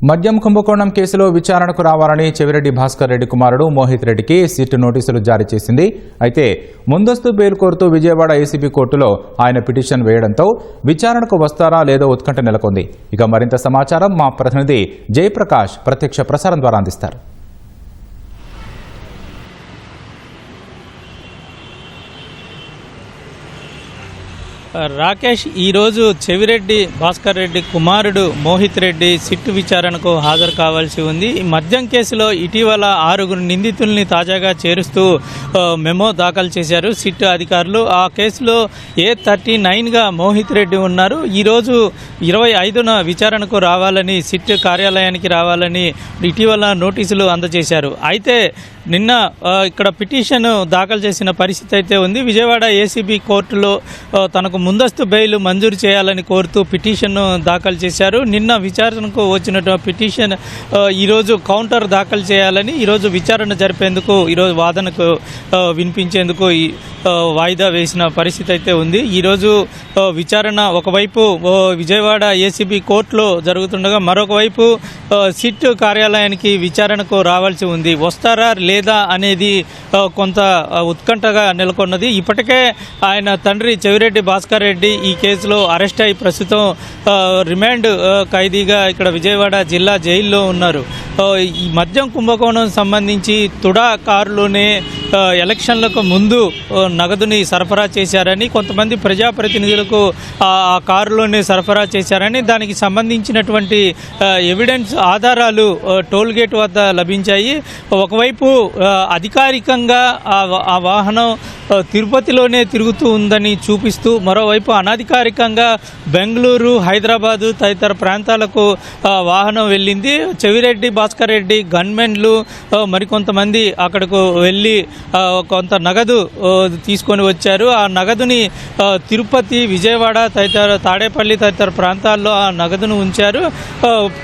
మద్యం కుంభకోణం కేసులో విచారణకు రావాలని చెవిరెడ్డి భాస్కర్ రెడ్డి కుమారుడు మోహిత్ రెడ్డికి సిట్ నోటీసులు జారీ చేసింది. అయితే ముందస్తు బెయిల్ కోరుతూ విజయవాడ ఏసీబీ కోర్టులో ఆయన పిటిషన్ వేయడంతో విచారణకు వస్తారా లేదో ఉత్కంఠ నెలకొంది. ఇక మరింత సమాచారం మా ప్రతినిధి జయప్రకాష్ ప్రత్యక్ష ప్రసారం ద్వారా అందిస్తారు. రాకేష్, ఈరోజు చెవిరెడ్డి భాస్కర్ రెడ్డి కుమారుడు మోహిత్ రెడ్డి సిట్ విచారణకు హాజరు కావాల్సి ఉంది. ఈ మద్యం కేసులో ఇటీవల 6 నిందితుల్ని తాజాగా చేరుస్తూ మెమో దాఖలు చేశారు సిట్ అధికారులు. ఆ కేసులో A39గా మోహిత్ రెడ్డి ఉన్నారు. ఈరోజు 25న విచారణకు రావాలని, సిట్ కార్యాలయానికి రావాలని ఇటీవల నోటీసులు అందజేశారు. అయితే నిన్న ఇక్కడ పిటిషన్ దాఖలు చేసిన పరిస్థితి అయితే ఉంది. విజయవాడ ఏసీబీ కోర్టులో తనకు ముందస్తు బెయిల్ మంజూరు చేయాలని కోరుతూ పిటిషన్ దాఖలు చేశారు. నిన్న విచారణకు వచ్చిన పిటిషన్ ఈరోజు కౌంటర్ దాఖలు చేయాలని, ఈరోజు విచారణ జరిపేందుకు, ఈరోజు వాదనకు వినిపించేందుకు వాయిదా వేసిన పరిస్థితి అయితే ఉంది. ఈరోజు విచారణ ఒకవైపు విజయవాడ ఏసీబీ కోర్టులో జరుగుతుండగా మరొక వైపు సిట్ కార్యాలయానికి విచారణకు రావాల్సి ఉంది. వస్తారా లేదా అనేది కొంత ఉత్కంఠగా నెలకొన్నది. ఇప్పటికే ఆయన తండ్రి చెవిరెడ్డి భాస్కర్ రెడ్డి ఈ కేసులో అరెస్ట్ అయి ప్రస్తుతం రిమాండ్ ఖైదీగా ఇక్కడ విజయవాడ జిల్లా జైల్లో ఉన్నారు. ఈ మద్యం కుంభకోణం సంబంధించి తుడా కారులోనే ఎలక్షన్లకు ముందు నగదుని సరఫరా చేశారని, కొంతమంది ప్రజాప్రతినిధులకు ఆ కారులోనే సరఫరా చేశారని, దానికి సంబంధించినటువంటి ఎవిడెన్స్ ఆధారాలు టోల్గేట్ వద్ద లభించాయి. ఒకవైపు అధికారికంగా ఆ వాహనం తిరుపతిలోనే తిరుగుతూ ఉందని చూపిస్తూ, మరోవైపు అనధికారికంగా బెంగళూరు, హైదరాబాదు తదితర ప్రాంతాలకు వాహనం వెళ్ళింది. చెవిరెడ్డి భాస్కర్ రెడ్డి గన్మెన్లు మరికొంతమంది అక్కడకు వెళ్ళి కొంత నగదు తీసుకొని వచ్చారు. ఆ నగదుని తిరుపతి, విజయవాడ తదితర తాడేపల్లి తదితర ప్రాంతాల్లో ఆ నగదును ఉంచారు.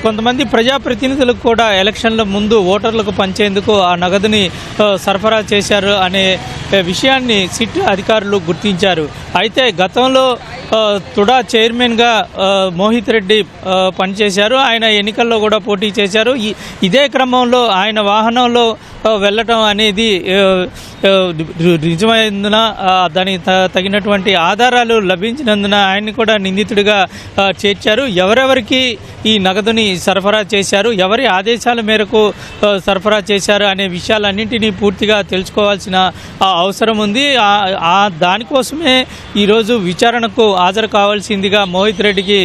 కొంతమంది ప్రజాప్రతినిధులకు కూడా ఎలక్షన్ల ముందు ఓటర్లకు పంచేందుకు ఆ నగదుని సరఫరా చేశారు అనే విషయాన్ని సిట్ అధికారులు గుర్తించారు. అయితే గతంలో తుడా చైర్మన్గా మోహిత్ రెడ్డి పనిచేశారు. ఆయన ఎన్నికల్లో కూడా పోటీ చేశారు. ఇదే క్రమంలో ఆయన వాహనంలో వెళ్ళటం అనేది నిజమైనందున, దానికి తగినటువంటి ఆధారాలు లభించినందున ఆయన్ని కూడా నిందితుడిగా చేర్చారు. ఎవరెవరికి ఈ నగదుని సరఫరా చేశారు, ఎవరి ఆదేశాల మేరకు సరఫరా చేశారు అనే విషయాలన్నింటినీ పూర్తిగా తెలుసుకోవాల్సిన అవసరం ఉంది. దానికోసమే ఈరోజు విచారణకు హాజరు కావాల్సిందిగా మోహిత్ రెడ్డికి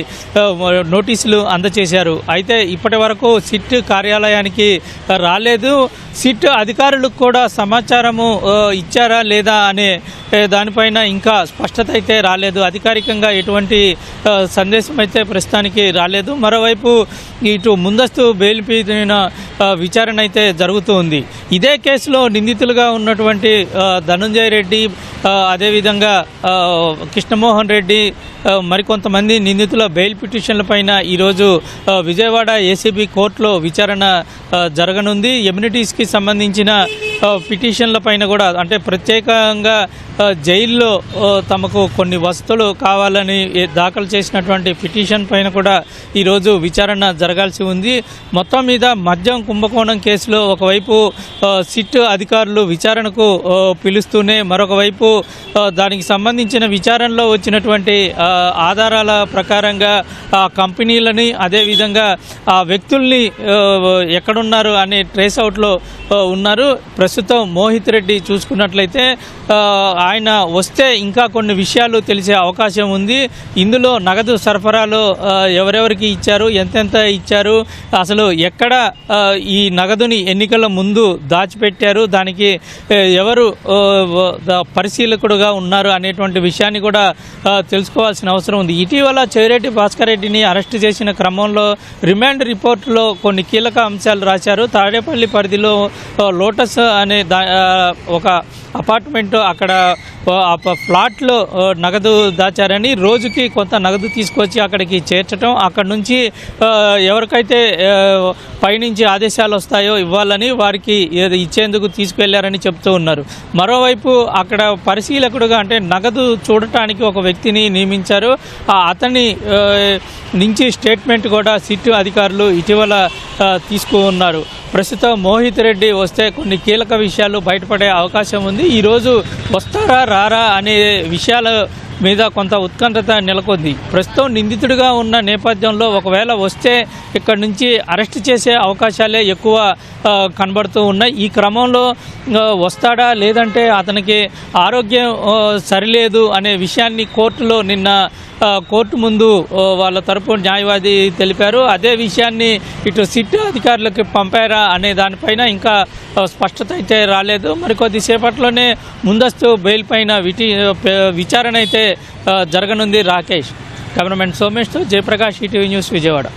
నోటీసులు అందజేశారు. అయితే ఇప్పటి వరకు సిట్ కార్యాలయానికి రాలేదు. సిట్ అధికారులకు కూడా సమాచారము ఇచ్చారా లేదా అనే దానిపైన ఇంకా స్పష్టత అయితే రాలేదు. అధికారికంగా ఎటువంటి సందేశం అయితే ప్రస్తుతానికి రాలేదు. మరోవైపు ఇటు ముందస్తు బెయిల్ పైన విచారణ అయితే జరుగుతూ ఉంది. ఇదే కేసులో నిందితులుగా ఉన్నటువంటి ధనుంజయ రెడ్డి, అదేవిధంగా కృష్ణమోహన్ రెడ్డి, మరికొంతమంది నిందితుల బెయిల్ పిటిషన్లపైన ఈరోజు విజయవాడ ఏసీబీ కోర్టులో విచారణ జరగనుంది. ఎమ్యూనిటీస్కి సంబంధించిన పిటిషన్లపైన కూడా, అంటే ప్రత్యేకంగా జైల్లో తమకు కొన్ని వసతులు కావాలని దాఖలు చేసినటువంటి పిటిషన్ పైన కూడా ఈరోజు విచారణ జరగాల్సి ఉంది. మొత్తం మీద మద్యం కుంభకోణం కేసులో ఒకవైపు సిట్ అధికారులు విచారణకు పిలుస్తూనే, మరొక వైపు దానికి సంబంధించిన విచారణలో వచ్చినటువంటి ఆధారాల ప్రకారంగా ఆ కంపెనీలని, అదేవిధంగా ఆ వ్యక్తుల్ని ఎక్కడున్నారు అనే ట్రేస్ అవుట్లో ఉన్నారు. ప్రస్తుతం మోహిత్ రెడ్డి చూసుకున్నట్లయితే ఆయన వస్తే ఇంకా కొన్ని విషయాలు తెలిసే అవకాశం ఉంది. ఇందులో నగదు సరఫరాలో ఎవరెవరికి ఇచ్చారు, ఎంతెంత ఇచ్చారు, అసలు ఎక్కడ ఈ నగదుని ఎన్నికల ముందు దాచిపెట్టారు, దానికి ఎవరు పరిశీలకుడుగా ఉన్నారు అనేటువంటి విషయాన్ని కూడా తెలుసుకోవాల్సిన అవసరం ఉంది. ఇటీవల చెవిరెడ్డి భాస్కర్ రెడ్డిని అరెస్టు చేసిన క్రమంలో రిమాండ్ రిపోర్టులో కొన్ని కీలక అంశాలు రాశారు. తాడేపల్లి పరిధిలో లోటస్ అనే ఒక అపార్ట్మెంట్, అక్కడ ఫ్లాట్లో నగదు దాచారని, రోజుకి కొంత నగదు తీసుకొచ్చి అక్కడికి చేర్చడం, అక్కడ నుంచి ఎవరికైతే పైనుంచి ఆదేశాలు వస్తాయో ఇవ్వాలని వారికి ఇచ్చేందుకు తీసుకువెళ్లారని చెప్తూ ఉన్నారు. మరోవైపు అక్కడ పరిశీలకుడుగా అంటే నగదు చూడటానికి ఒక వ్యక్తిని నియమించారు. అతని నుంచి స్టేట్మెంట్ కూడా సిట్ అధికారులు ఇటీవల తీసుకున్నారు. ప్రస్తుతం మోహిత్ రెడ్డి వస్తే కొన్ని కీలక విషయాలు బయటపడే అవకాశం ఉంది. ఈరోజు వస్తారా రారా అనే విషయాల మీద కొంత ఉత్కంఠత నెలకొంది. ప్రస్తుతం నిందితుడిగా ఉన్న నేపథ్యంలో ఒకవేళ వస్తే ఇక్కడ నుంచి అరెస్ట్ చేసే అవకాశాలే ఎక్కువ కనబడుతూ ఉన్నాయి. ఈ క్రమంలో వస్తాడా లేదంటే అతనికి ఆరోగ్యం సరిలేదు అనే విషయాన్ని కోర్టులో నిన్న కోర్టు ముందు వాళ్ళ తరపు న్యాయవాది తెలిపారు. అదే విషయాన్ని ఇటు సిట్ అధికారులకు పంపారా అనే దానిపైన ఇంకా స్పష్టత అయితే రాలేదు. మరికొద్దిసేపట్లోనే ముందస్తు బెయిల్ పైన విచారణ అయితే జరగనుంది. రాకేష్, కెమెరామెన్ సోమేష్తో జయప్రకాష్, ఈటీవీ న్యూస్, విజయవాడ.